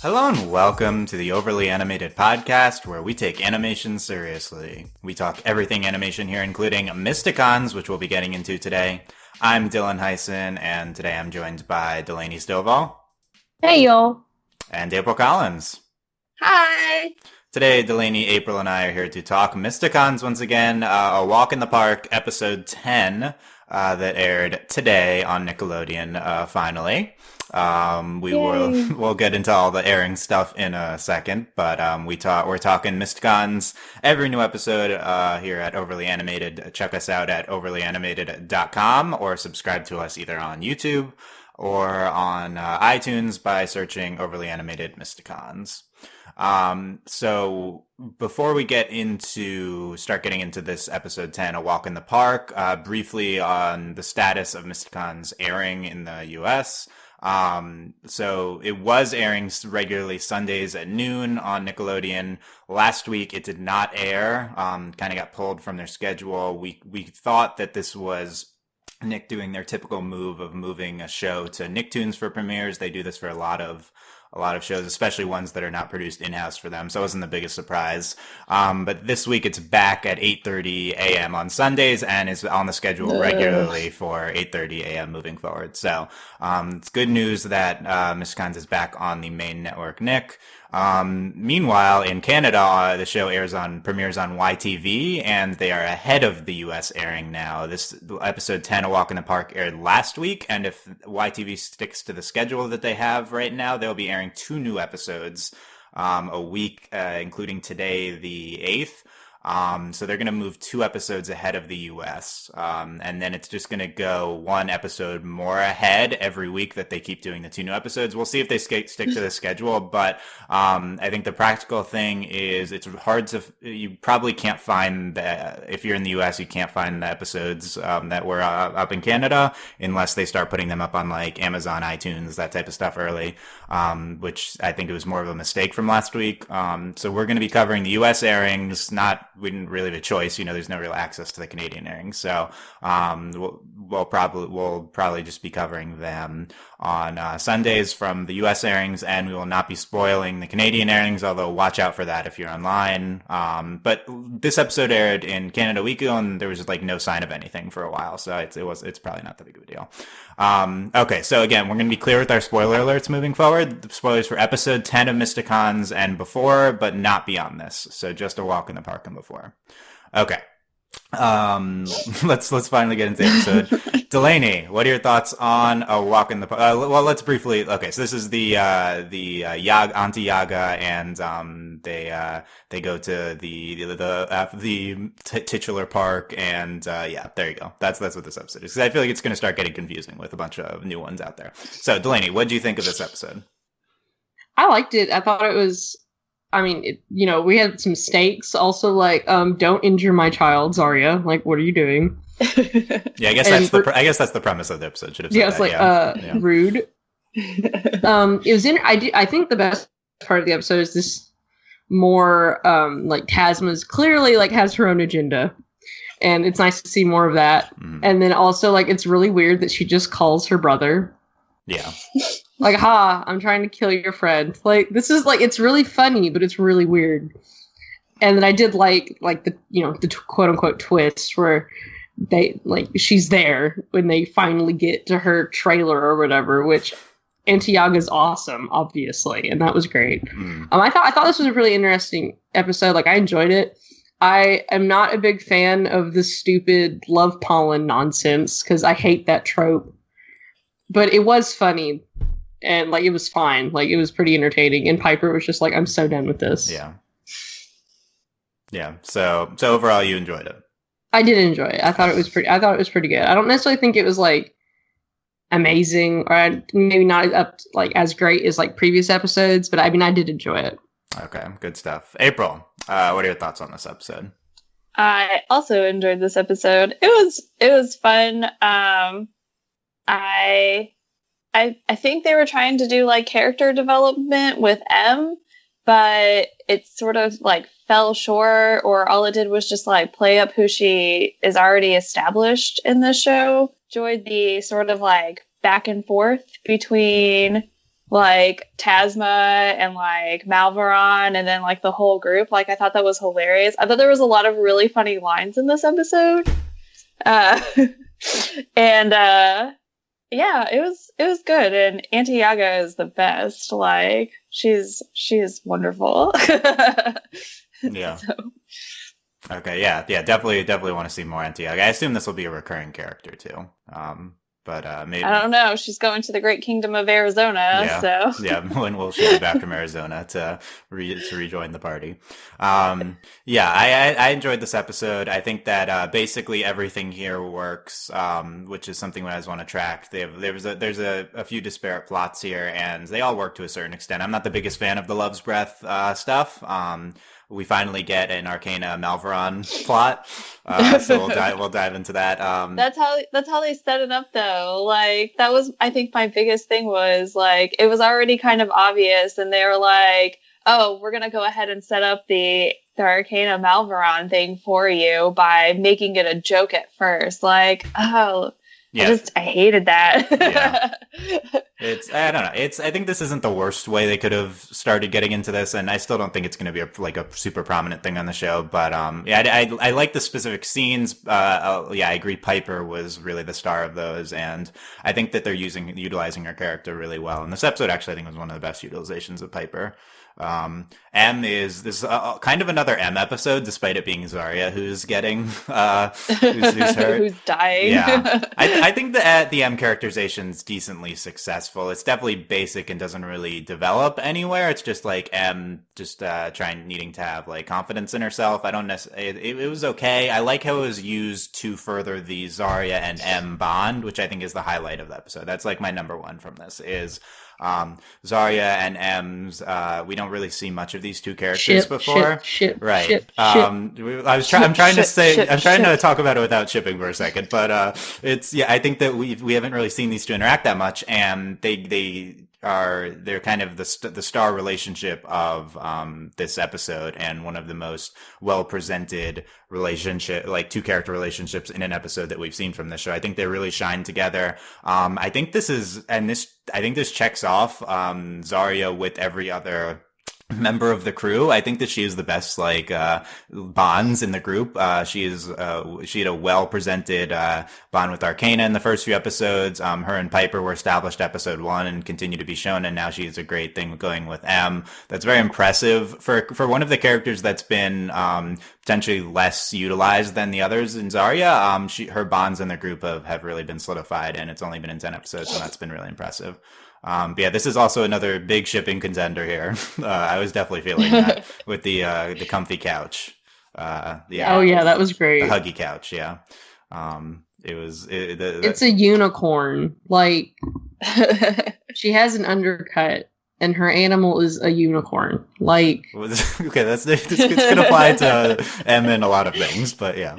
Hello and welcome to the Overly Animated Podcast, where we take animation seriously. We talk everything animation here, including Mysticons, which we'll be getting into today. I'm Dylan Hysen, and today I'm joined by Delaney Stovall. Hey, y'all. And April Collins. Hi. Today, Delaney, April, and I are here to talk Mysticons once again, A Walk in the Park, episode 10, that aired today on Nickelodeon, finally. We'll get into all the airing stuff in a second, but we're talking Mysticons every new episode here at Overly Animated. Check us out at overlyanimated.com or subscribe to us either on YouTube or on iTunes by searching Overly Animated Mysticons. So before we start getting into this episode 10, A Walk in the Park, briefly on the status of Mysticons airing in the US. So it was airing regularly Sundays at noon on Nickelodeon. Last week it did not air, kind of got pulled from their schedule. We thought that this was Nick doing their typical move of moving a show to Nicktoons for premieres. They do this for a lot of shows, especially ones that are not produced in-house for them. So it wasn't the biggest surprise. But this week it's back at 8:30 a.m. on Sundays and is on the schedule regularly for 8:30 a.m. moving forward. So it's good news that Mysticons is back on the main network, Nick. Meanwhile, in Canada, the show premieres on YTV, and they are ahead of the US airing now. This episode 10, A Walk in the Park, aired last week, and if YTV sticks to the schedule that they have right now, they'll be airing 2 new episodes a week, including today, the 8th. So they're going to move 2 episodes ahead of the US. And then it's just going to go 1 episode more ahead every week that they keep doing the 2 new episodes. We'll see if they stick to the schedule, but I think the practical thing is it's hard you probably can't find if you're in the US, you can't find the episodes that were up in Canada unless they start putting them up on like Amazon, iTunes, that type of stuff early, which I think it was more of a mistake from last week. So we're going to be covering the US airings, we didn't really have a choice. There's no real access to the Canadian airings. So, we'll probably just be covering them on Sundays from the US airings, and we will not be spoiling the Canadian airings, although watch out for that if you're online. But this episode aired in Canada a week ago, and there was just like no sign of anything for a while. So it's probably not that big of a deal. Okay. So again, we're going to be clear with our spoiler alerts moving forward. The spoilers for episode 10 of Mysticons and before, but not beyond this. So just A Walk in the Park and before. Okay. Let's finally get into the episode. Delaney, what are your thoughts on A Walk in the Park? Well, let's briefly. Okay, so this is the Auntie Yaga, and they go to the titular park, and yeah, there you go. That's what this episode is. Because I feel like it's going to start getting confusing with a bunch of new ones out there. So, Delaney, what do you think of this episode? I liked it. I thought it was. I mean, we had some stakes. Also, like, don't injure my child, Zarya. Like, what are you doing? Yeah, I guess that's the premise of the episode. Should have said yeah, it's that. Like, rude. It was I think the best part of the episode is this more like Tasma's clearly like has her own agenda, and it's nice to see more of that. Mm-hmm. And then also like it's really weird that she just calls her brother. Yeah. Like, I'm trying to kill your friend. Like, this is like, it's really funny, but it's really weird. And then I did like the, the quote unquote twist where she's there when they finally get to her trailer or whatever, which Auntie Yaga is awesome, obviously. And that was great. Mm. I thought this was a really interesting episode. Like, I enjoyed it. I am not a big fan of the stupid love pollen nonsense because I hate that trope. But it was funny. And, like, it was fine. Like, it was pretty entertaining. And Piper was just like, I'm so done with this. Yeah. Yeah. So overall, you enjoyed it. I did enjoy it. I thought it was pretty good. I don't necessarily think it was, like, amazing. Or maybe not as great as, like, previous episodes. But, I mean, I did enjoy it. Okay. Good stuff. April, what are your thoughts on this episode? I also enjoyed this episode. It was fun. I think they were trying to do like character development with M, but it sort of like fell short, or all it did was just like play up who she is already established in the show. Enjoyed the sort of like back and forth between like Tasma and like Malveron and then like the whole group. Like I thought that was hilarious. I thought there was a lot of really funny lines in this episode. And yeah, it was good. And Auntie Yaga is the best. Like she's wonderful. Yeah. So. Okay, yeah, definitely want to see more Auntie Yaga. I assume this will be a recurring character too. But maybe I don't know. She's going to the Great Kingdom of Arizona, yeah. so Yeah, when will she be back from Arizona to rejoin the party? Yeah, I enjoyed this episode. I think that basically everything here works, which is something that I just want to track. There's a few disparate plots here, and they all work to a certain extent. I'm not the biggest fan of the Love's Breath stuff. We finally get an Arcana Malveron plot, so we'll dive into that. that's how they set it up, though. Like that was, I think, my biggest thing was like it was already kind of obvious, and they were like, "Oh, we're gonna go ahead and set up the Arcana Malveron thing for you by making it a joke at first." Like, oh. Yeah. I hated that. Yeah. I don't know. I think this isn't the worst way they could have started getting into this, and I still don't think it's going to be a super prominent thing on the show. But yeah, I like the specific scenes. Yeah, I agree. Piper was really the star of those, and I think that they're utilizing her character really well. And this episode actually, I think, was one of the best utilizations of Piper. M is this kind of another M episode, despite it being Zarya who's getting who's hurt, who's dying. Yeah, I think the M characterization's decently successful. It's definitely basic and doesn't really develop anywhere. It's just like M just needing to have like confidence in herself. I don't necessarily. It was okay. I like how it was used to further the Zarya and M bond, which I think is the highlight of the episode. That's like my number one from this is. Zarya and M's, we don't really see much of these two characters before. Right. I'm trying to talk about it without shipping for a second, but, I think that we haven't really seen these two interact that much, and they're kind of the star relationship of this episode, and one of the most well presented two character relationships in an episode that we've seen from this show. I think they really shine together. I think this checks off Zarya with every other member of the crew. I think that she is the best bonds in the group. She had a well presented bond with Arcana in the first few episodes. Her and Piper were established episode 1 and continue to be shown, and now she's a great thing going with M. That's very impressive for one of the characters that's been potentially less utilized than the others in Zarya. Her bonds in the group have really been solidified, and it's only been in 10 episodes, and that's been really impressive. But yeah, this is also another big shipping contender here. I was definitely feeling that with the comfy couch. Oh yeah, that was great. The huggy couch, yeah. It's a unicorn. Like she has an undercut, and her animal is a unicorn. Like okay, this could apply to M in a lot of things, but yeah.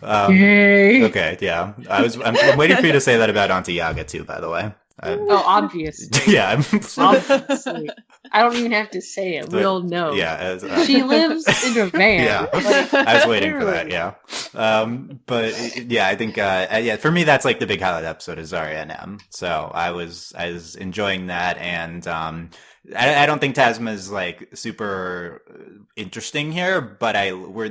Okay, yeah. I'm waiting for you to say that about Auntie Yaga too, by the way. Obvious. Yeah. Obviously. I don't even have to say it. We'll know. Yeah. She lives in a van. Yeah. I was waiting for that, yeah. But yeah, I think, for me, that's like the big highlight episode is Zarya and M. So I was enjoying that, and I don't think Tasmin is like super interesting here, but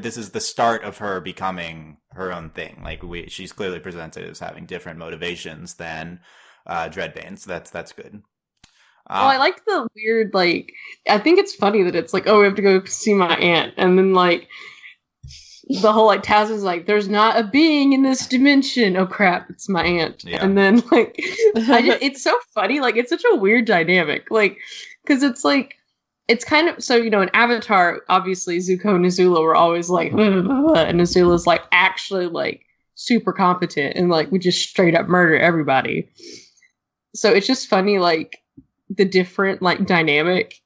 this is the start of her becoming her own thing. Like she's clearly presented as having different motivations than Dreadbane, so that's good. I like the weird, like, I think it's funny that it's like, oh, we have to go see my aunt, and then like the whole like Tasmin's like, there's not a being in this dimension. Oh crap, it's my aunt. Yeah. And then like it's so funny, like it's such a weird dynamic, like because it's like it's kind of so, in Avatar, obviously Zuko and Azula were always like and Azula's like actually like super competent and like we just straight up murder everybody. So it's just funny, like the different like dynamic,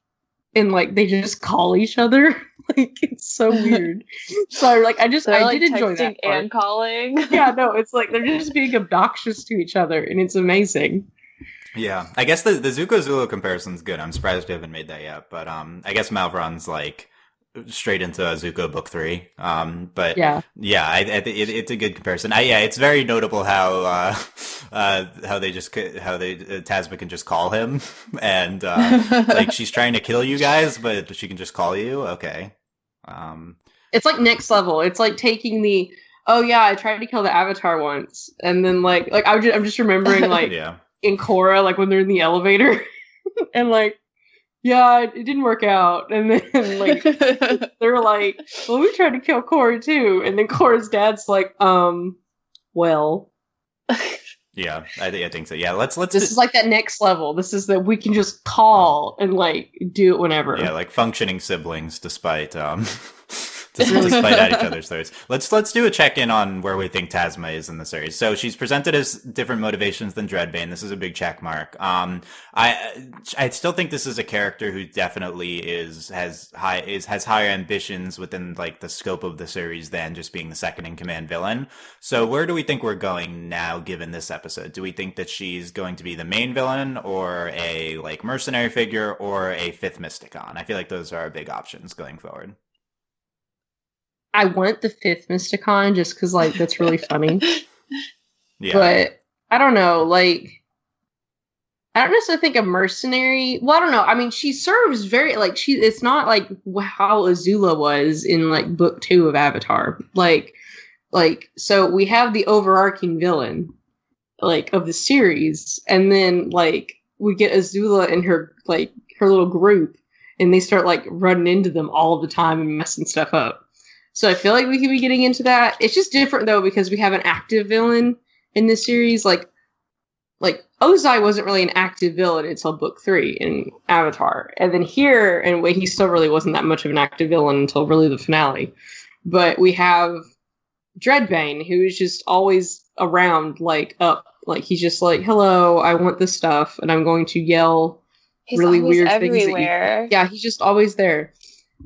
and like they just call each other. Like it's so weird. So like I did enjoy that part. And calling. Yeah, no, it's like they're just being obnoxious to each other, and it's amazing. Yeah, I guess the Zuko Zulu comparison's good. I'm surprised we haven't made that yet, but I guess Malveron's like straight into Zuko book 3. But Yeah. it's a good comparison. It's very notable how Tasmin can just call him, and it's like she's trying to kill you guys, but she can just call you. Okay. It's like next level. It's like taking the, oh yeah, I tried to kill the Avatar once, and then I'm just remembering like in Korra, like when they're in the elevator, and like, yeah, it didn't work out, and then like they're like, well, we tried to kill Korra too, and then Korra's dad's like, well. Yeah, I think so. Yeah, let's. This is like that next level. This is that we can just call and like do it whenever. Yeah, like functioning siblings, despite despite at each other's throats. Let's do a check-in on where we think Tasma is in the series. So she's presented as different motivations than Dreadbane. This is a big check mark. I still think this is a character who definitely has higher ambitions within like the scope of the series than just being the second in command villain. So where do we think we're going now, given this episode? Do we think that she's going to be the main villain, or a like mercenary figure, or a fifth Mysticon? I feel like those are our big options going forward. I want the fifth Mysticon just because, like, that's really funny. Yeah. But I don't know, like, I don't necessarily think a mercenary. Well, I don't know. I mean, she serves very like it's not like how Azula was in like book 2 of Avatar. Like so we have the overarching villain like of the series, and then like we get Azula and her little group, and they start like running into them all the time and messing stuff up. So I feel like we could be getting into that. It's just different though because we have an active villain in this series. Like Ozai wasn't really an active villain until book 3 in Avatar, and then here, and he still really wasn't that much of an active villain until really the finale. But we have Dreadbane, who is just always around, like up, like he's just like, "Hello, I want this stuff," and I'm going to yell really weird things at you. Yeah, he's just always there.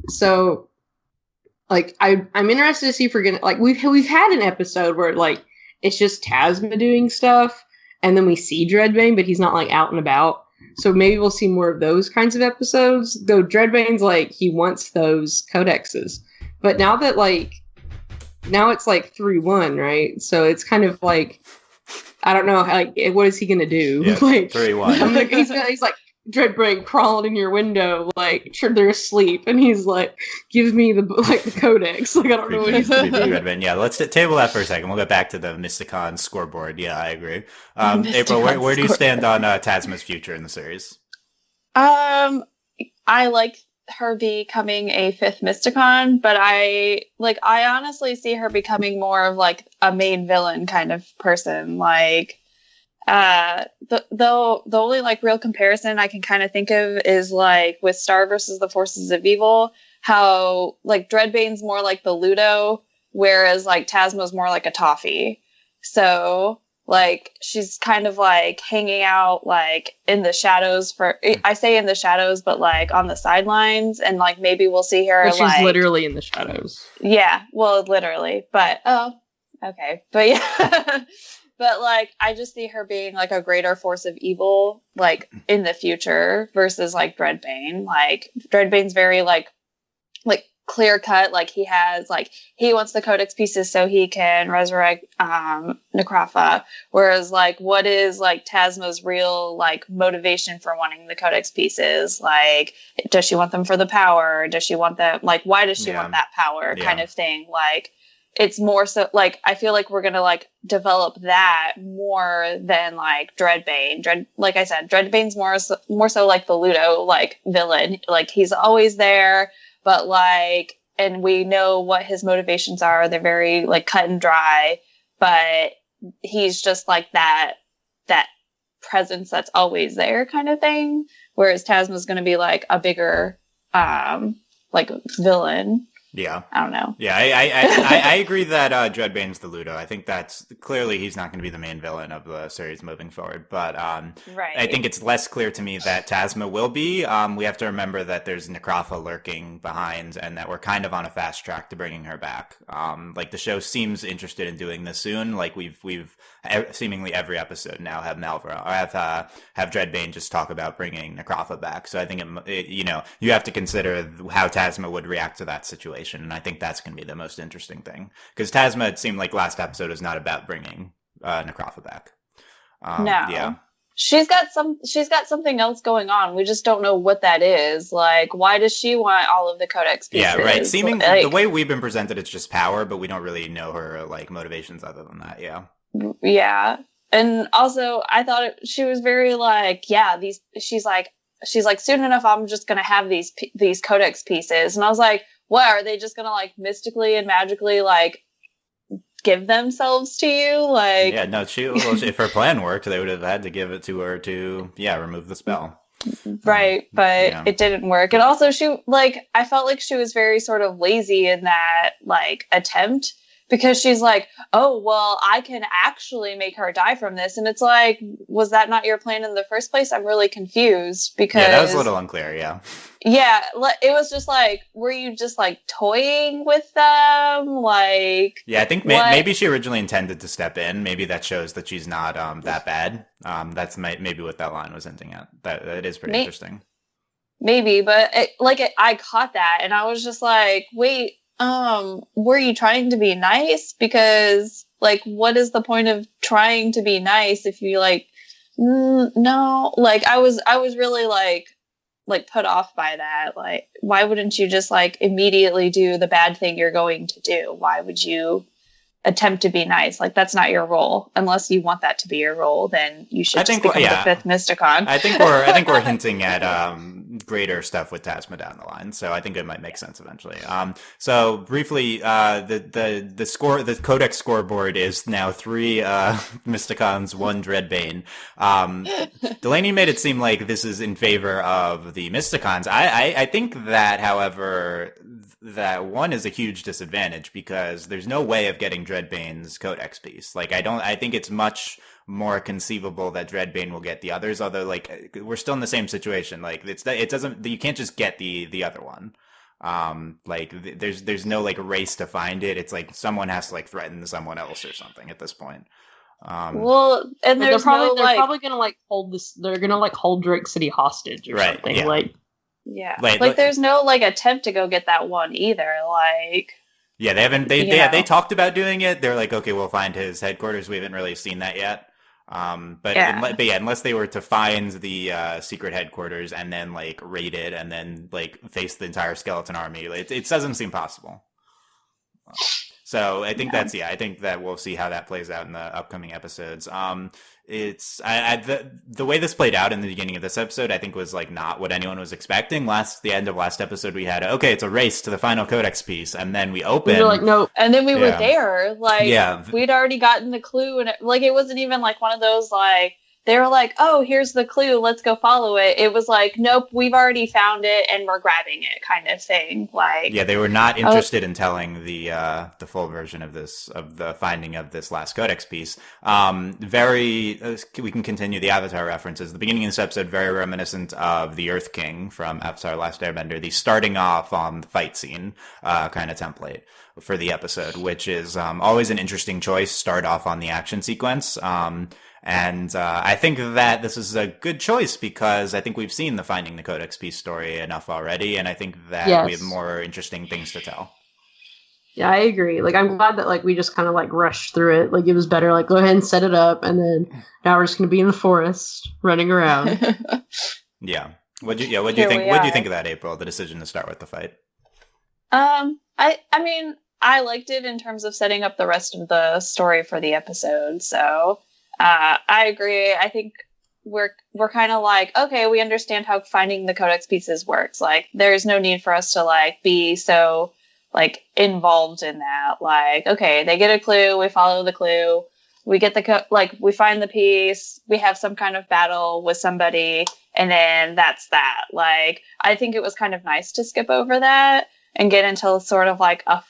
So. Like I'm interested to see if we're gonna like we've had an episode where like it's just Tasma doing stuff, and then we see Dreadbane, but he's not like out and about. So maybe we'll see more of those kinds of episodes. Though Dreadbane's like he wants those codexes, but now it's like 3-1, right? So it's kind of like I don't know, like what is he gonna do? Yeah, like 3-1. He's like. Dreadbane crawling in your window, like sure they're asleep, and he's like, "Give me the codex." Like I don't know what he's gonna do. Dreadbane. Yeah, let's table that for a second. We'll get back to the Mysticon scoreboard. Yeah, I agree. April, where do you stand on Tasma's future in the series? I like her becoming a fifth Mysticon, but I honestly see her becoming more of like a main villain kind of person, like. The only like real comparison I can kind of think of is like with Star versus the Forces of Evil, how like Dreadbane's more like the Ludo, whereas like Tasma's more like a Toffee. So like she's kind of like hanging out like in the shadows I say in the shadows, but like on the sidelines, and like maybe we'll see her. But she's literally in the shadows. Yeah, well, literally, but okay, but yeah. But, like, I just see her being, like, a greater force of evil, like, in the future versus, like, Dreadbane. Like, Dreadbane's very, like clear-cut. Like, he wants the Codex pieces so he can resurrect Necrafa. Whereas, like, what is, like, Tasma's real, like, motivation for wanting the Codex pieces? Like, does she want them for the power? Does she want them, like, why does she want that power kind of thing? Like, it's more so like I feel like we're gonna like develop that more than like Dreadbane. Like I said, Dreadbane's more so like the Ludo like villain. Like he's always there, but like, and we know what his motivations are. They're very like cut and dry, but he's just like that presence that's always there kind of thing. Whereas Tasma's gonna be like a bigger like villain. Yeah. I don't know. Yeah, I agree that Dreadbane's the Ludo. I think that's clearly he's not going to be the main villain of the series moving forward. But Right. I think it's less clear to me that Tasma will be. We have to remember that there's Necropha lurking behind, and that we're kind of on a fast track to bringing her back. Like the show seems interested in doing this soon. Like we've seemingly every episode now have Malvera or have Dreadbane just talk about bringing Necropha back. So I think you have to consider how Tasma would react to that situation. And I think that's going to be the most interesting thing. Because Tasma, it seemed like last episode was not about bringing Necropha back. No. Yeah. She's got something else going on. We just don't know what that is. Like, why does she want all of the Codex pieces? Yeah, right. Seeming the way we've been presented, it's just power, but we don't really know her like motivations other than that. Yeah. Yeah. And also, I thought she was very like, yeah, she's like, soon enough, I'm just going to have these Codex pieces. And I was like, what, are they just going to like mystically and magically like give themselves to you? Like, yeah, no, if her plan worked, they would have had to give it to her to, remove the spell. Right. But it didn't work. And also I felt like she was very sort of lazy in that like attempt. Because she's like, oh, well, I can actually make her die from this. And it's like, was that not your plan in the first place? I'm really confused because... Yeah, that was a little unclear, yeah. Yeah, it was just like, were you just like toying with them? Like... Yeah, I think maybe she originally intended to step in. Maybe that shows that she's not that bad. That's maybe what that line was hinting at. That is pretty interesting. Maybe, but I caught that and I was just like, wait... were you trying to be nice? Because like, what is the point of trying to be nice if you like, no, like I was really like put off by that. Like, why wouldn't you just like immediately do the bad thing you're going to do? Why would you attempt to be nice? Like, that's not your role. Unless you want that to be your role, then you should just become the fifth Mysticon. I think we're hinting at greater stuff with Tasma down the line, so I think it might make sense eventually. So briefly, the Codex scoreboard is now 3 Mysticons, 1 Dreadbane. Delaney made it seem like this is in favor of the Mysticons. I think that, however, that 1 is a huge disadvantage because there's no way of getting Dreadbane's Codex piece. Like, I think it's much more conceivable that Dreadbane will get the others, although like we're still in the same situation. Like you can't just get the other one. Like there's no like race to find it. It's like someone has to like threaten someone else or something at this point. Well, and they're probably gonna like hold this. They're gonna like hold Drake City hostage or something. Yeah. Like there's no like attempt to go get that one either. Like. Yeah, they haven't. They talked about doing it. They're like, okay, we'll find his headquarters. We haven't really seen that yet. Unless they were to find the secret headquarters and then like raid it and then like face the entire skeleton army, it doesn't seem possible. So I think I think that we'll see how that plays out in the upcoming episodes. The way this played out in the beginning of this episode, I think was like not what anyone was expecting. The end of last episode, we had it's a race to the final Codex piece, and then we opened. We were like, no, and then we were there. Like, we'd already gotten the clue, and it wasn't even like one of those like. They were like, oh, here's the clue, let's go follow it. It was like, nope, we've already found it and we're grabbing it kind of thing. Like, yeah, they were not interested in telling the full version of the finding of this last Codex piece. We can continue the Avatar references. The beginning of this episode, very reminiscent of the Earth King from Avatar Last Airbender, the starting off on the fight scene kind of template for the episode, which is always an interesting choice, start off on the action sequence. And I think that this is a good choice because I think we've seen the Finding the Codex piece story enough already, and I think that we have more interesting things to tell. Yeah, I agree. Like, I'm glad that like we just kind of like rushed through it. Like, it was better like go ahead and set it up, and then now we're just going to be in the forest running around. Yeah. What do you think? What do you think of that, April? The decision to start with the fight. I mean, I liked it in terms of setting up the rest of the story for the episode. So. I agree. I think we're kind of like, okay, we understand how finding the Codex pieces works. Like, there's no need for us to like be so like involved in that. Like, okay, they get a clue, we follow the clue, we get we find the piece, we have some kind of battle with somebody, and then that's that. Like, I think it was kind of nice to skip over that. and get into sort of like a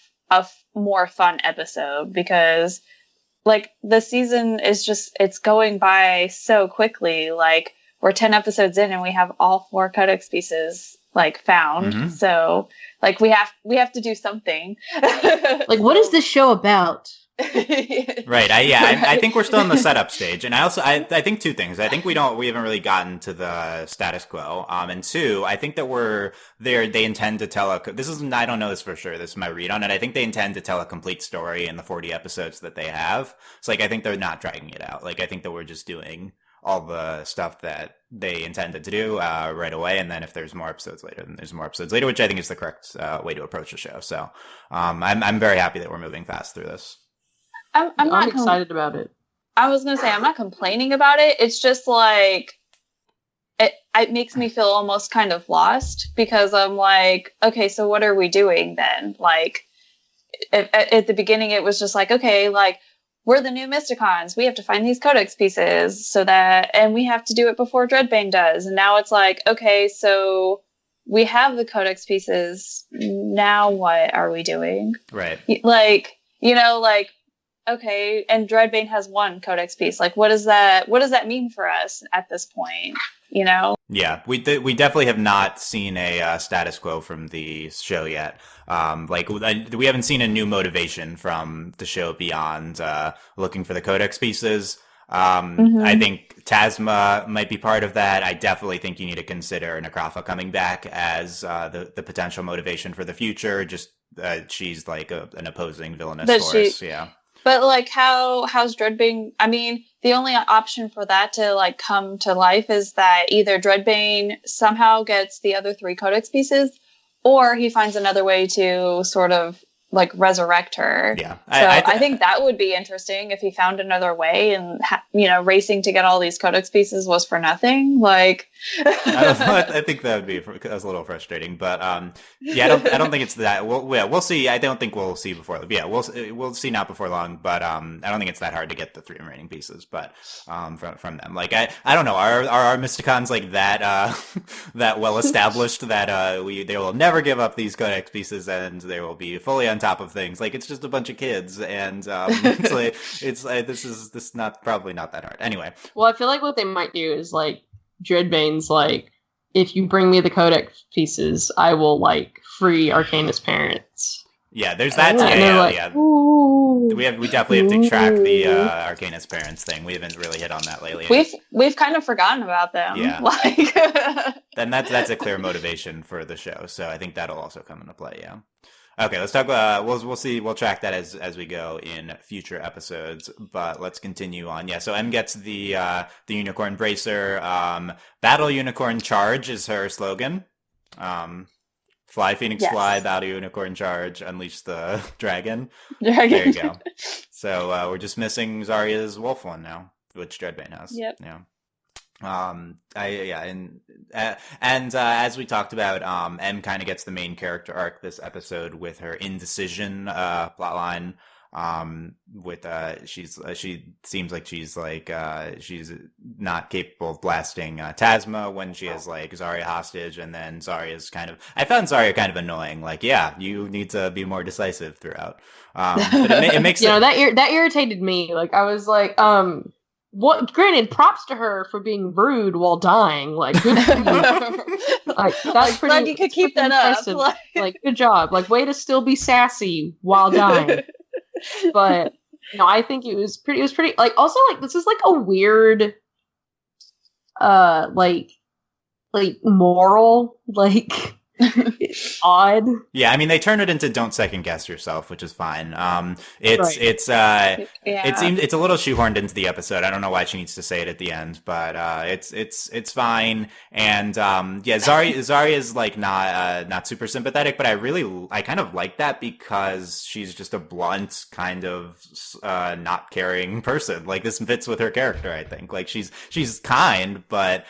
more fun episode, because like the season is just, it's going by so quickly. Like we're 10 episodes in and we have all 4 Codex pieces like found. Mm-hmm. So like we have to do something. Like, what is this show about? Right. I think we're still in the setup stage, and I think 2 things. I think we haven't really gotten to the status quo. And 2, I think that we're there. They intend to tell I don't know this for sure. This is my read on it. I think they intend to tell a complete story in the 40 episodes that they have. So like, I think they're not dragging it out. Like, I think that we're just doing all the stuff that they intended to do right away, and then if there's more episodes later, then there's more episodes later, which I think is the correct way to approach the show. So I'm very happy that we're moving fast through this. I'm excited about it. I was going to say, I'm not complaining about it. It's just like, it makes me feel almost kind of lost, because I'm like, okay, so what are we doing then? Like, at the beginning, it was just like, okay, like, we're the new Mysticons. We have to find these Codex pieces and we have to do it before Dreadbane does. And now it's like, okay, so we have the Codex pieces. Now what are we doing? Right. Like, like, okay, and Dreadbane has 1 Codex piece. Like, what does that mean for us at this point? Yeah, we definitely have not seen a status quo from the show yet. We haven't seen a new motivation from the show beyond looking for the Codex pieces. I think Tasma might be part of that. I definitely think you need to consider Necrofa coming back as the potential motivation for the future. Just she's like an opposing villainous force. Yeah. But like, how's Dreadbane? I mean, the only option for that to like come to life is that either Dreadbane somehow gets the other 3 Codex pieces, or he finds another way to sort of like resurrect her. Yeah. So I think that would be interesting if he found another way, and racing to get all these Codex pieces was for nothing. Like, I think that would be a little frustrating, but I don't think it's that. We'll see. I don't think we'll see before. Yeah, we'll see not before long, but I don't think it's that hard to get the 3 remaining pieces. But from them, like I don't know, are our Mysticons like that that well established that they will never give up these Codex pieces, and they will be fully on top of things. Like, it's just a bunch of kids, and this is probably not that hard. Anyway. Well, I feel like what they might do is like Dreadbane's like, if you bring me the Codex pieces, I will like free Arcanus' parents. Yeah, there's that. Yeah. We definitely have to track the Arcanus parents thing. We haven't really hit on that lately. We've kind of forgotten about them. Yeah. Like, then that's a clear motivation for the show. So I think that'll also come into play. Yeah. Okay, let's talk. We'll see. We'll track that as we go in future episodes. But let's continue on. Yeah. So M gets the unicorn bracer. Battle unicorn charge is her slogan. Fly Phoenix, yes. Fly, battle unicorn charge, unleash the dragon. There you go. So we're just missing Zarya's wolf one now, which Dreadbane has. Yep. Yeah. And as we talked about, M kind of gets the main character arc this episode with her indecision plotline. She seems like she's not capable of blasting Tasma when she has like Zarya hostage, and then Zarya's I found Zarya kind of annoying. Like, yeah, you need to be more decisive throughout. But it makes that irritated me. Like, I was like, what? Granted, props to her for being rude while dying. Like, good for you. Like, that's pretty. Glad you could keep that impressive. Up. Like, good job. Like, way to still be sassy while dying. But I think it was pretty. Like, also, like, this is like a weird, like moral, like. Odd. Yeah, I mean, they turn it into "don't second guess yourself," which is fine. It's a little shoehorned into the episode. I don't know why she needs to say it at the end, but it's fine. And Zarya is like not super sympathetic, but I kind of like that because she's just a blunt kind of not caring person. Like, this fits with her character, I think. Like, she's kind, but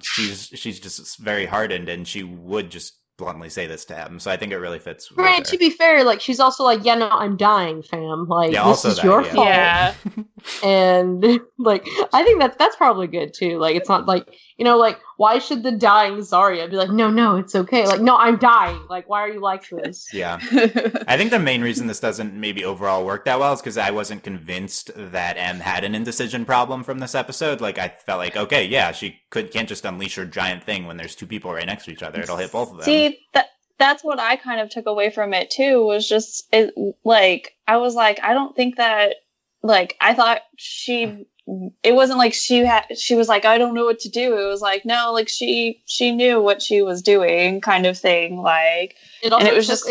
she's just very hardened, and she would just bluntly say this to him. So I think it really fits with right, her. To be fair, like, she's also like, yeah, no, I'm dying, fam. Like, this is your fault. Yeah. And like, I think that's probably good too. Like, it's not like you know, like, why should the dying Zarya be like, no, it's okay. Like, no, I'm dying. Like, why are you like this? Yeah. I think the main reason this doesn't maybe overall work that well is because I wasn't convinced that M had an indecision problem from this episode. Like, I felt like, okay, yeah, she can't just unleash her giant thing when there's two people right next to each other. It'll hit both of them. See, that's what I kind of took away from it too, was just, like, I was like, I don't think that, like, I thought it wasn't like she was like, I don't know what to do. It was like, no, like, she knew what she was doing, kind of thing. Like, it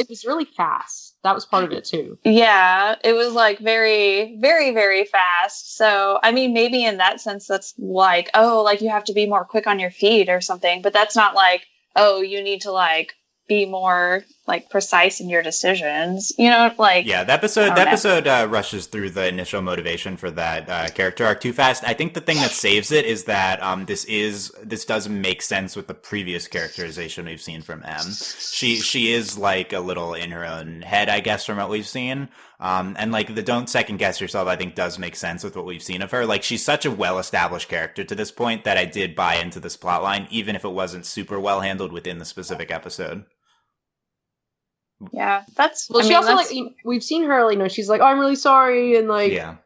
was really fast. That was part of it too. Yeah, it was like very, very, very fast. So, I mean, maybe in that sense, that's like, oh, like, you have to be more quick on your feet or something. But that's not like, oh, you need to, like, be more, like, precise in your decisions, you know, like. Yeah, the episode rushes through the initial motivation for that character arc too fast. I think the thing that saves it is that this does make sense with the previous characterization we've seen from M. She is, like, a little in her own head, I guess, from what we've seen. And, like, the don't second guess yourself, I think, does make sense with what we've seen of her. Like, she's such a well-established character to this point that I did buy into this plotline, even if it wasn't super well handled within the specific episode. Yeah, that's. Well, she also, like, we've seen her, like, you know, she's like, oh, I'm really sorry, and, like, yeah.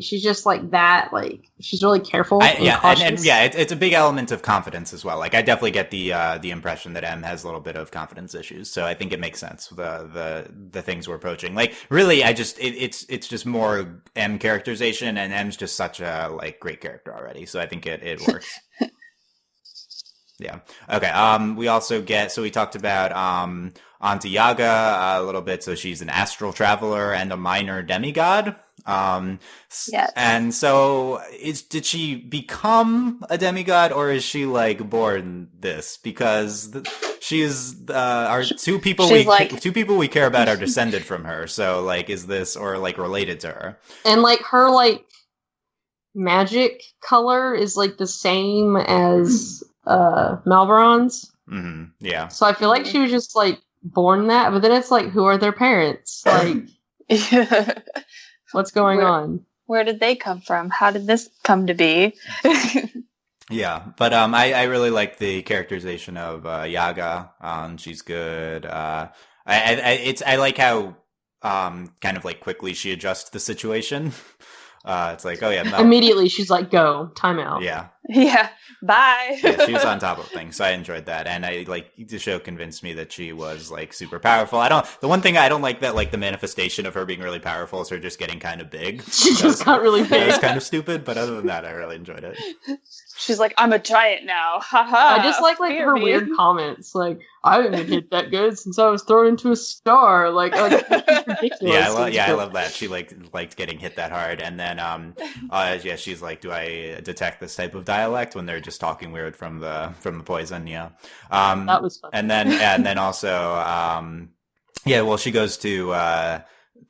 She's just like that. Like, she's really careful. And it's a big element of confidence as well. Like, I definitely get the impression that M has a little bit of confidence issues. So I think it makes sense the things we're approaching. Like, really, it's just more M characterization, and M's just such a, like, great character already. So I think it works. Yeah. Okay. We also we talked about Auntie Yaga a little bit. So she's an astral traveler and a minor demigod. Yes. And so did she become a demigod, or is she, like, born this? Because she's our two people we care about are descended from her. So, like, is this, or, like, related to her? And, like, her, like, magic color is, like, the same as Malveron's. Mm-hmm. Yeah. So I feel like she was just, like, born that, but then it's like, who are their parents? Like, what's going on? Where did they come from? How did this come to be? Yeah, but I really like the characterization of Yaga. She's good. I like how kind of, like, quickly she adjusts the situation. It's like, oh yeah, immediately she's like, go, time out. Yeah. Yeah. Bye. Yeah, she was on top of things, so I enjoyed that, and I, like, the show convinced me that she was, like, super powerful. The one thing I don't like that, like, the manifestation of her being really powerful is her just getting kind of big. She just got really big. It was kind of stupid, but other than that, I really enjoyed it. She's like, I'm a giant now. Ha. I just like her weird comments. Like, I haven't been hit that good since I was thrown into a star. Like ridiculous. I love that. She, like, liked getting hit that hard, and then she's like, do I detect this type of dialect when they're just talking weird from the poison? Yeah. That was fun. And then also she goes to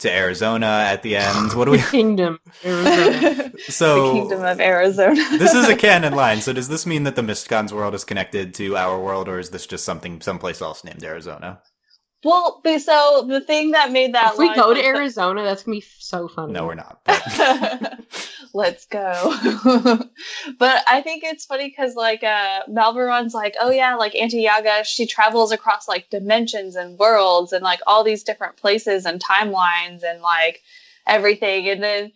Arizona at the end. What do we? Kingdom, Arizona. So the Kingdom of Arizona. This is a canon line. So does this mean that the Mysticons world is connected to our world, or is this just someplace else named Arizona? Well, so the thing that made that if we go to Arizona, that's gonna be so funny. No, we're not. Let's go. But I think it's funny because, like, Malveron's like, oh yeah, like, Auntie Yaga, she travels across, like, dimensions and worlds and, like, all these different places and timelines and, like, everything. And then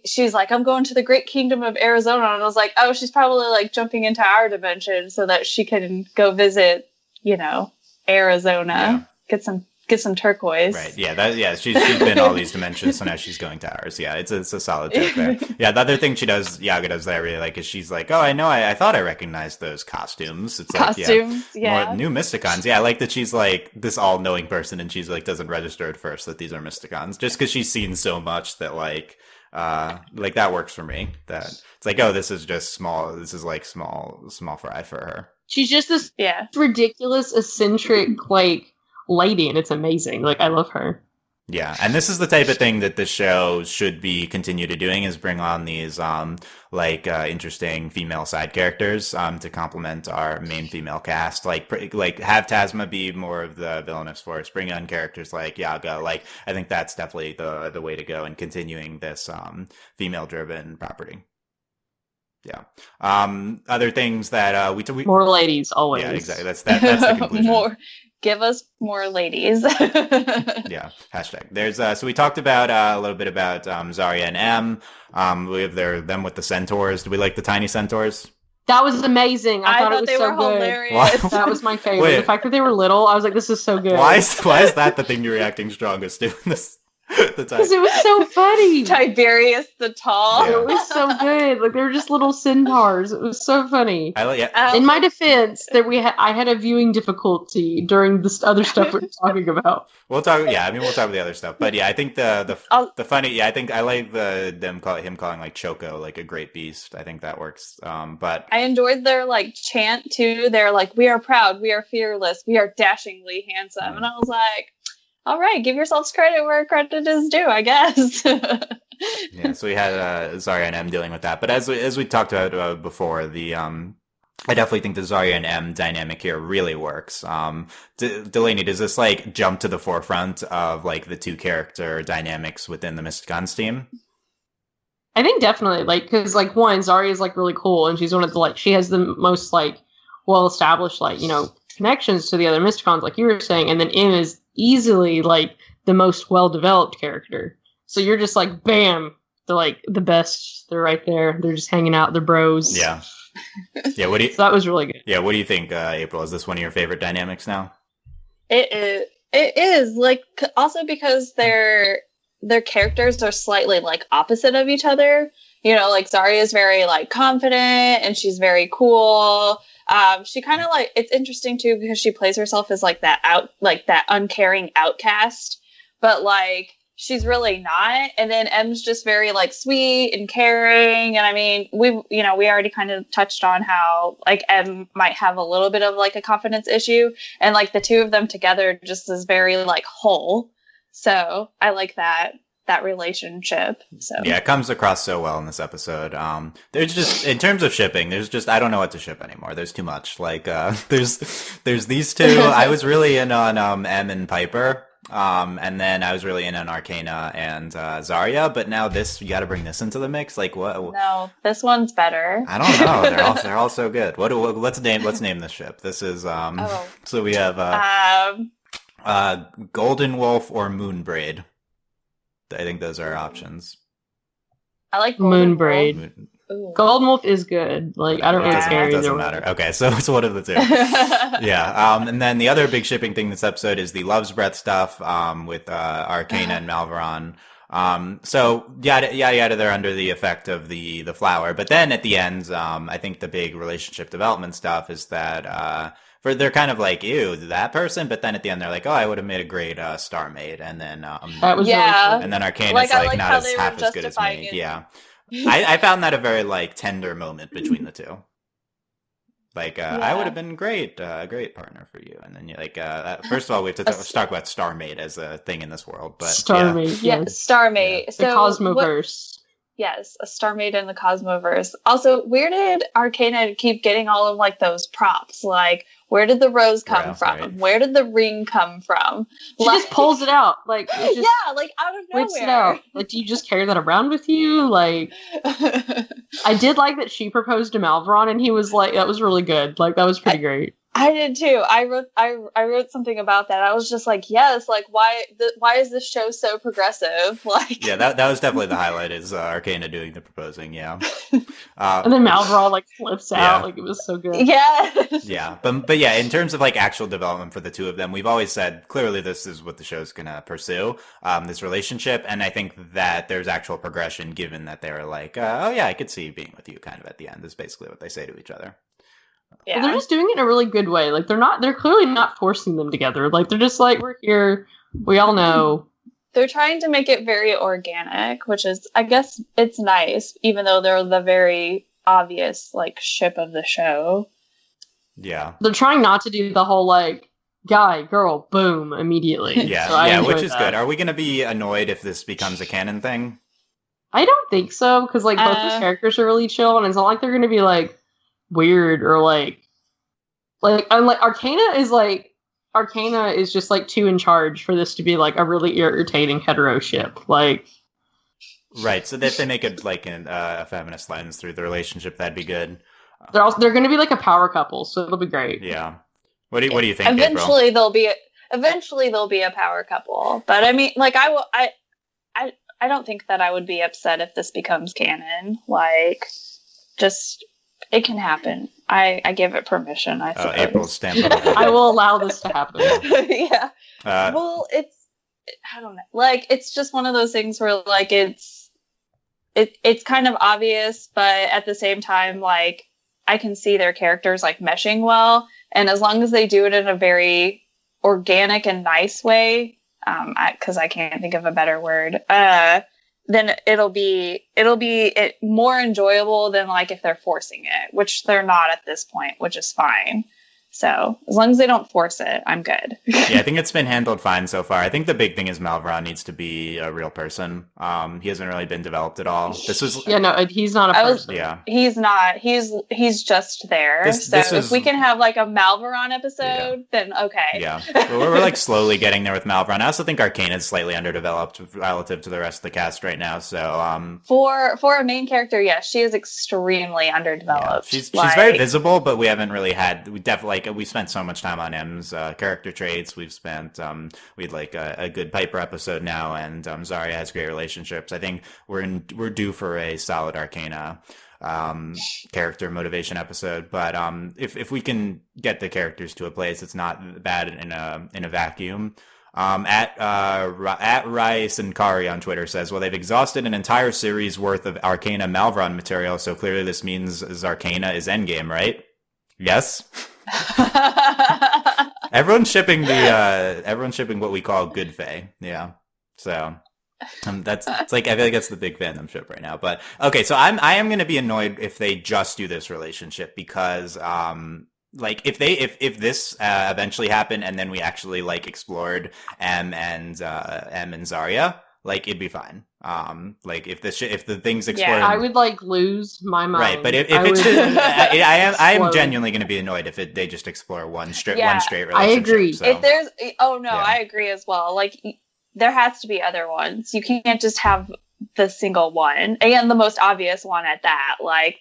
she's like, I'm going to the great kingdom of Arizona. And I was like, oh, she's probably, like, jumping into our dimension so that she can go visit, you know, Arizona. Yeah. Get some turquoise. Right. Yeah. She's been all these dimensions, so now she's going to ours. Yeah. It's a solid joke there. Yeah. The other thing Yaga does that I really like is she's like, oh, I know. I thought I recognized those costumes. It's costumes. Like, more new Mysticons. Yeah. I like that she's, like, this all knowing person, and she's, like, doesn't register at first that these are Mysticons, just because she's seen so much that, like that works for me. That it's like, oh, this is just small. This is, like, small fry for her. She's just this ridiculous, eccentric, like, lady, and it's amazing. Like, I love her. Yeah, and this is the type of thing that the show should be continue to doing, is bring on these interesting female side characters to complement our main female cast. Like have Tasma be more of the villainous force, bring on characters like Yaga. Like, I think that's definitely the way to go in continuing this female driven property. Yeah. Other things that we More ladies, always. Yeah, exactly. That's the conclusion. Give us more ladies. Yeah. Hashtag. There's so we talked about a little bit about Zarya and M. We have them with the centaurs. Do we like the tiny centaurs? That was amazing. I thought it was they so were good. hilarious. That was my favorite. Wait. The fact that they were little, I was like, this is so good. Why is that the thing you're reacting strongest to? Because it was so funny. Tiberius the Tall. Yeah. It was so good. Like they were just little centaurs. It was so funny. Yeah. In my defense, I had a viewing difficulty during this other stuff we're talking about. We'll talk. Yeah, I mean, we'll talk about the other stuff. But yeah, I think the funny. Yeah, I think I like him calling like Choco like a great beast. I think that works. But I enjoyed their like chant too. They're like, "We are proud. We are fearless. We are dashingly handsome." And I was like, all right, give yourselves credit where credit is due, I guess. Yeah, so we had Zarya and M dealing with that. But as we talked about before, I definitely think the Zarya and M dynamic here really works. Delaney, does this like jump to the forefront of like the two character dynamics within the Mysticons team? I think definitely, like, because like one, Zarya is like really cool, and she's one of the like she has the most like well established like connections to the other Mysticons, like you were saying, and then M is easily like the most well developed character. So you're just like, bam, they're like the best. They're right there. They're just hanging out. They're bros. Yeah. Yeah. What do you? So that was really good. Yeah. What do you think, April? Is this one of your favorite dynamics now? It is like also because their characters are slightly like opposite of each other. Like Zarya is very like confident and she's very cool. She kind of like, it's interesting too because she plays herself as like that uncaring outcast, but like she's really not. And then M's just very like sweet and caring. And I mean, we already kind of touched on how like M might have a little bit of like a confidence issue, and like the two of them together just is very like whole. So I like that relationship. So yeah, it comes across so well in this episode. There's just, in terms of shipping, I don't know what to ship anymore. There's too much. Like there's these two. I was really in on M and Piper. And then I was really in on Arcana and Zarya, but now you got to bring this into the mix. Like what? No, this one's better. I don't know. They're all so good. Let's name this ship. This is So we have Golden Wolf or Moonbraid. I think those are options. I like Moonbraid. Golden Wolf is good. Like I don't really care. It doesn't matter. Okay, so it's one of the two. Yeah. And then the other big shipping thing this episode is the Love's Breath stuff with Arcana and Malveron. So yada yada yada. They're under the effect of the flower, but then at the end, I think the big relationship development stuff is that they're kind of like, ew, that person, but then at the end they're like, oh, I would have made a great star maid, and then that was really cool. And then Arcana's like not as half as good as me. Yeah. I found that a very like tender moment between the two. Like I would have been a great partner for you, and then you like first of all we have to talk about Starmate as a thing in this world, but Starmate, yes, Starmate, yeah. The Cosmoverse. Yes, a Starmate in the Cosmoverse. Also, where did Arcana keep getting all of like those props? Like, where did the rose come from? Right. Where did the ring come from? She just pulls it out, like like out of nowhere. Whips it out. Like, do you just carry that around with you? Like, I did like that she proposed to Malveron, and he was like, "That was really good. Like, that was pretty great." I did too. I wrote something about that. I was just like, yes, like why is this show so progressive? Like, yeah, that was definitely the highlight is Arcana doing the proposing. Yeah, and then Malveron like flips out. Like it was so good. Yeah, yeah, but yeah, in terms of like actual development for the two of them, we've always said clearly this is what the show's gonna pursue, this relationship, and I think that there's actual progression given that they were like, oh yeah, I could see being with you kind of at the end is basically what they say to each other. Yeah. Well, they're just doing it in a really good way. Like they're clearly not forcing them together. Like they're just like, we're here. We all know. They're trying to make it very organic, which is, I guess, it's nice, even though they're the very obvious like ship of the show. Yeah. They're trying not to do the whole like guy, girl, boom, immediately. Yeah, so which is good. Are we going to be annoyed if this becomes a canon thing? I don't think so, because like both the characters are really chill, and it's not like they're going to be like weird or like Arcana is just like too in charge for this to be like a really irritating hetero ship. Like Right. So if they make it like a feminist lens through the relationship, that'd be good. They're going to be like a power couple, so it'll be great. Yeah. What do you think, Eventually April? they'll be a power couple. But I mean, like I don't think that I would be upset if this becomes canon. Like, just it can happen. I give it permission. I suppose. April's stamp of approval. I will allow this to happen. Yeah. Well, I don't know. Like, it's just one of those things where like it's kind of obvious, but at the same time, like I can see their characters like meshing well, and as long as they do it in a very organic and nice way, because I can't think of a better word, then it'll be more enjoyable than like if they're forcing it, which they're not at this point, which is fine. So as long as they don't force it, I'm good. Yeah, I think it's been handled fine so far. I think the big thing is Malvron needs to be a real person. He hasn't really been developed at all. This was he's not a person. Yeah, he's not. He's just there. If we can have like a Malveron episode, then okay. Yeah, we're like slowly getting there with Malvron. I also think Arcana is slightly underdeveloped relative to the rest of the cast right now. So for a main character, yes, she is extremely underdeveloped. Yeah, she's very visible, but we haven't really we spent so much time on M's character traits. We've spent we had like a good Piper episode now, and Zarya has great relationships. I think we're due for a solid Arcana character motivation episode. But if we can get the characters to a place that's not bad in a vacuum. At Rice and Kari on Twitter says, well, they've exhausted an entire series worth of Arcana Malvron material, so clearly this means Arcana is endgame, right? Yes. Everyone's shipping what we call good Fae. Yeah. So it's like I feel like that's the big fandom ship right now. But okay, so I am gonna be annoyed if they just do this relationship because like if this eventually happened and then we actually like explored M and Zarya, like it'd be fine. Like if the things explored, I would like lose my mind. Right, but if it's just, I am genuinely going to be annoyed if they just explore one straight relationship. I agree. So. If there's I agree as well. Like there has to be other ones. You can't just have the single one and the most obvious one at that. Like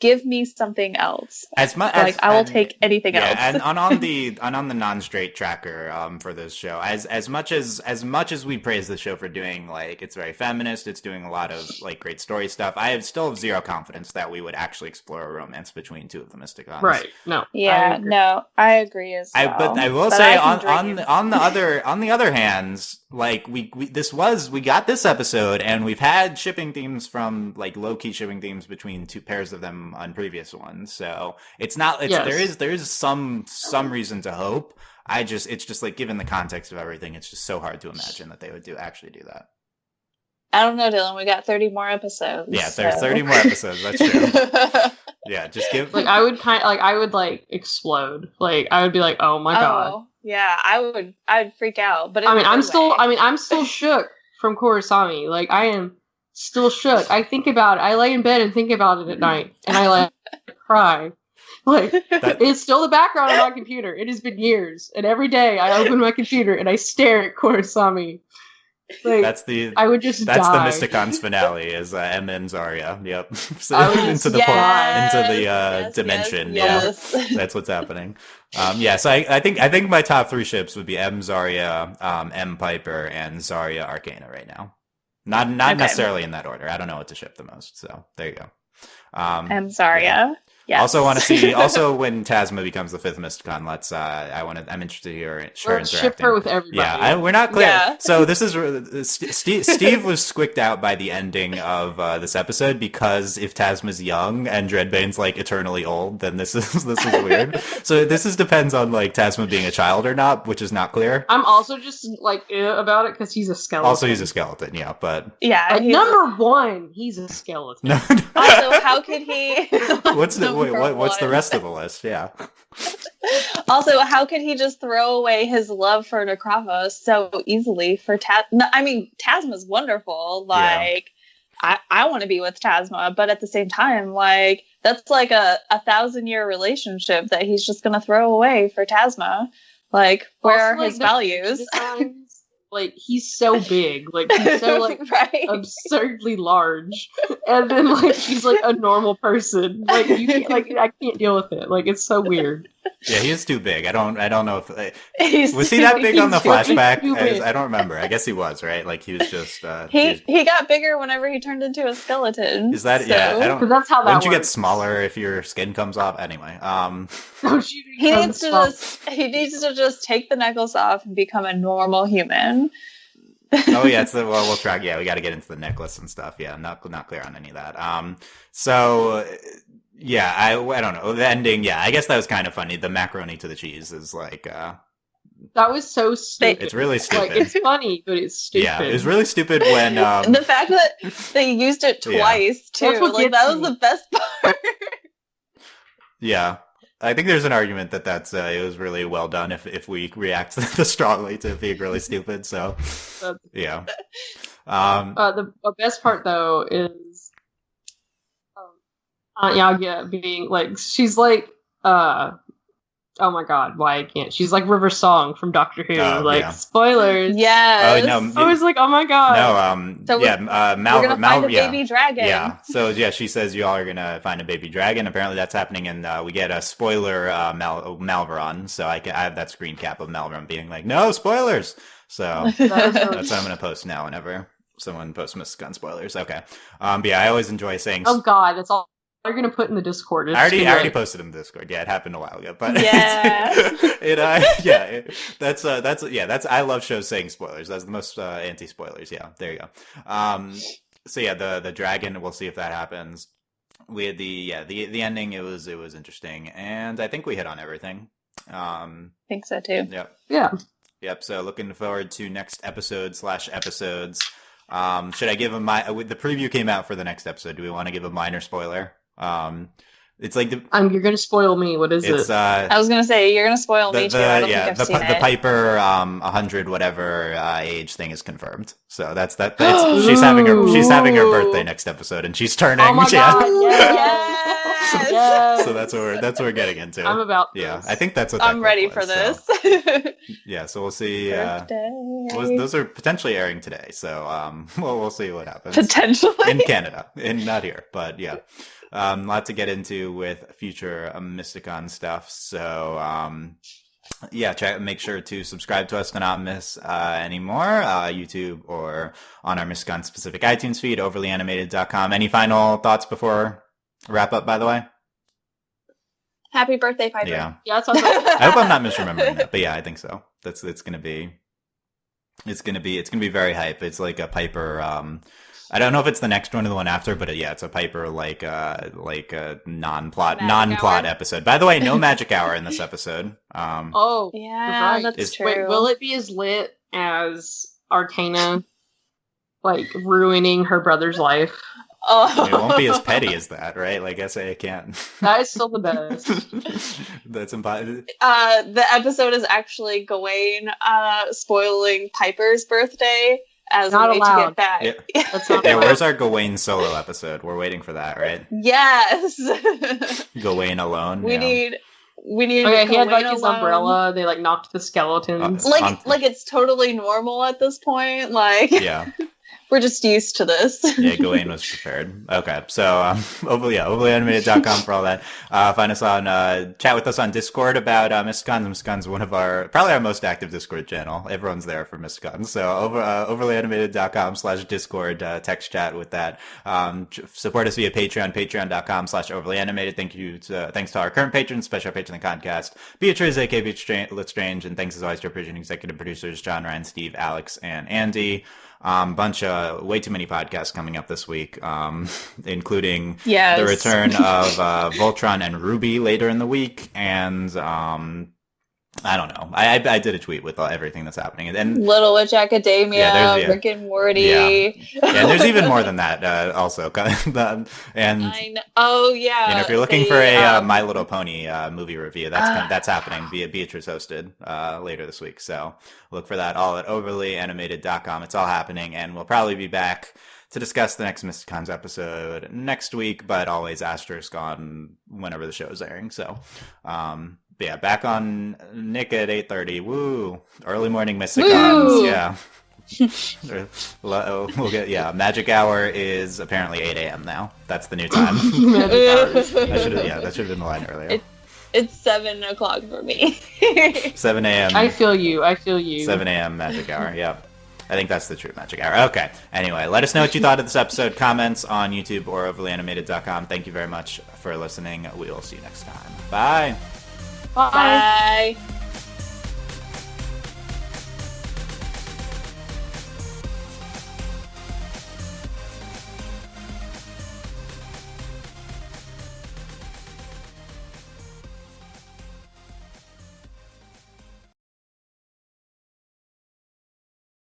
give me something else. I will take anything else. And on the non-straight tracker for this show, as much as we praise the show for doing like it's very feminist, it's doing a lot of like great story stuff. I still have zero confidence that we would actually explore a romance between two of the Mysticons. Right? No. Yeah. I agree as well. But I will say on the other hands, like we got this episode and we've had shipping themes from like low key shipping themes between two pairs of them on previous ones, so there is some reason to hope. It's just like given the context of everything, it's just so hard to imagine that they would actually do that. I don't know, Dylan. We got 30 more episodes. Yeah, there's 30 more episodes. That's true. Yeah, just give. Like I would explode. Like I would be like, oh my god. Yeah, I'd freak out. But I'm still shook from Kurosami. Like I am still shook. I think about it. I lay in bed and think about it at night, and I like cry. Like it's still the background on my computer. It has been years, and every day I open my computer and I stare at Kurosami. Like, I would just die. That's the Mysticons finale is M and Zarya. Yep. So into the dimension. Yes. Yeah. That's what's happening. So I think my top three ships would be M Zarya, M Piper, and Zarya Arcana right now. Not necessarily in that order. I don't know what to ship the most. So there you go. M Zarya. Yeah. Yes. Also want to see when Tasma becomes the fifth Mysticon. I'm interested to hear her interacting. Ship her with everybody. Yeah, we're not clear. Yeah. So this is Steve was squicked out by the ending of this episode because if Tasma's young and Dreadbane's like eternally old, then this is weird. So this depends on like Tasma being a child or not, which is not clear. I'm also just like about it because he's a skeleton. Also, he's a skeleton. Yeah, but yeah, number one, he's a skeleton. Also, how could he? What's the rest of the list? Yeah. Also, how could he just throw away his love for Necravos so easily for Tasma's wonderful. Like, yeah. I want to be with Tasma, but at the same time, like, that's like a 1,000-year relationship that he's just going to throw away for Tasma. Like, where are his values? like he's so big, like he's so like right. absurdly large, and then like he's like a normal person. Like you can't, like I can't deal with it. Like it's so weird. Yeah, he is too big. I don't know if He's was he that big on the too flashback? big. I don't remember. I guess he was, right? Like he was just he got bigger whenever he turned into a skeleton. Is that so. yeah? I don't. But that's how that Wouldn't you get works. smaller if your skin comes off? Anyway, No, He needs to just take the necklace off and become a normal human. Oh yeah, we'll track. Yeah, we got to get into the necklace and stuff. Yeah, not clear on any of that. So yeah, I don't know the ending. Yeah, I guess that was kind of funny. The macaroni to the cheese is like that was so stupid. It's really stupid. Like it's funny, but it's stupid. Yeah, it was really stupid when the fact that they used it twice too. That's what Like gets that was me. the best part. Yeah. I think there's an argument that it was really well done if we react this strongly to being really stupid. So, yeah. The best part though is Aunt Yaga being like, she's like, oh my god, why I can't? She's like River Song from Doctor Who. Spoilers. Yes. Oh no. I was like, oh my god. No. So yeah. we're gonna find a baby dragon. Yeah. So yeah, she says y'all are gonna find a baby dragon. Apparently that's happening, and we get a spoiler Malveron. So I have that screen cap of Malveron being like, no spoilers. So that's what I'm gonna post now whenever someone posts Mysticons spoilers. Okay. But yeah, I always enjoy saying. Oh god, that's all you're gonna put in the Discord. I already posted in the Discord. Yeah, it happened a while ago, but yeah, that's I love shows saying spoilers. That's the most anti spoilers. Yeah, there you go. So yeah, the dragon. We'll see if that happens. We had the ending. It was interesting, and I think we hit on everything. think so too. Yep. Yeah. Yep. So looking forward to next episodes. Should I give the preview came out for the next episode? Do we want to give a minor spoiler? It's like you're gonna spoil me. What is it? I was gonna say you're gonna spoil me too. I don't think I've seen it. The Piper 100 whatever age thing is confirmed. So that's she's having her birthday next episode, and she's turning. Oh my god! Yes. Yes. So that's what we're getting into. I'm about. Yeah, this. I think that's what I'm ready for this. So. Yeah, so we'll see. Birthday. Those are potentially airing today, so we'll see what happens. Potentially in Canada, and not here, but yeah. Lot to get into with future Mysticon stuff. So, make sure to subscribe to us to not miss any more YouTube or on our Mysticon specific iTunes feed, overlyanimated.com. Any final thoughts before wrap up, by the way? Happy birthday, Piper. Yeah, that's what I hope I'm not misremembering that, but yeah, I think so. It's gonna be very hype. It's like a Piper. I don't know if it's the next one or the one after, but it's a Piper like a non-plot episode. By the way, no magic hour in this episode. Oh, yeah, right. that's true. Wait, will it be as lit as Arcana, like ruining her brother's life? Oh, it won't be as petty as that, right? Like I can't. That is still the best. That's impossible. The episode is actually Gawain spoiling Piper's birthday as Not a way allowed. to get back. Yeah. That's not allowed. Where's our Gawain solo episode? We're waiting for that, right? Yes. Gawain alone. We need. Okay, he had like his alone. umbrella. They like knocked the skeletons. Like it's totally normal at this point. Like yeah. We're just used to this. Yeah, Gawain was prepared. Okay, so overlyanimated.com for all that. Find us on chat with us on Discord about Mysticons. Mysticons, one of probably our most active Discord channel. Everyone's there for Mysticons. So overlyanimated.com/Discord, text chat with that. Support us via Patreon, patreon.com/overlyanimated. Thanks to our current patrons, special patron of the podcast, Beatrice, aka Beatrice Strange, and thanks as always to our patron executive producers, John, Ryan, Steve, Alex, and Andy. Way too many podcasts coming up this week, including the return of Voltron and Ruby later in the week, and I don't know. I did a tweet with everything that's happening, and Little Witch Academia, Rick and Morty. Yeah, and there's even more than that also. And oh yeah, if you're looking for a My Little Pony movie review, that's happening via Beatrice hosted later this week. So look for that all at overlyanimated.com. It's all happening, and we'll probably be back to discuss the next Mysticons episode next week, but always asterisk on whenever the show is airing. So, yeah, back on Nick at 8:30. Woo! Early morning Mysticons. Woo! Yeah. We'll get Magic Hour is apparently 8 a.m. now. That's the new time. Magic hours. that should have been the line earlier. It's 7 o'clock for me. 7 a.m. I feel you. 7 a.m. Magic Hour. Yep. I think that's the true Magic Hour. Okay. Anyway, let us know what you thought of this episode. Comments on YouTube or overlyanimated.com. Thank you very much for listening. We will see you next time. Bye. Bye. Bye.